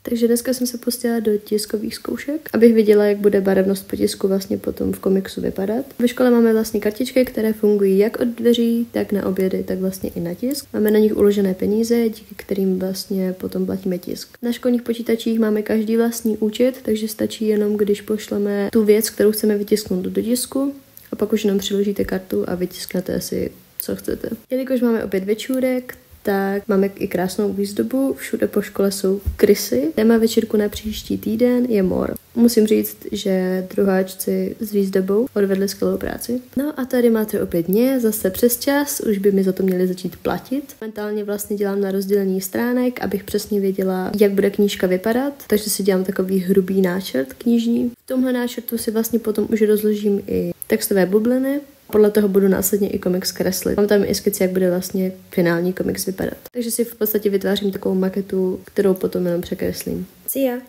Takže dneska jsem se pustila do tiskových zkoušek, abych viděla, jak bude barevnost po tisku vlastně potom v komiksu vypadat. Ve škole máme vlastně kartičky, které fungují jak od dveří, tak na obědy, tak vlastně i na tisk. Máme na nich uložené peníze, díky kterým vlastně potom platíme tisk. Na školních počítačích máme každý vlastní účet, takže stačí jenom, když pošleme tu věc, kterou chceme vytisknout do tisku, a pak už jenom přiložíte kartu a vytisknete si, co chcete. Jelikož máme opět večůrek, tak máme i krásnou výzdobu, všude po škole jsou krysy. Téma večírku na příští týden je mor. Musím říct, že druháčci s výzdobou odvedli skvělou práci. No a tady máte opět mě, zase přes čas, už by mi za to měli začít platit. Momentálně vlastně dělám na rozdělení stránek, abych přesně věděla, jak bude knížka vypadat, takže si dělám takový hrubý náčrt knižní. V tomhle náčrtu si vlastně potom už rozložím i textové bubliny. Podle toho budu následně i komiks kreslit. Mám tam i skici, jak bude vlastně finální komiks vypadat. Takže si v podstatě vytvářím takovou maketu, kterou potom jenom překreslím. See ya!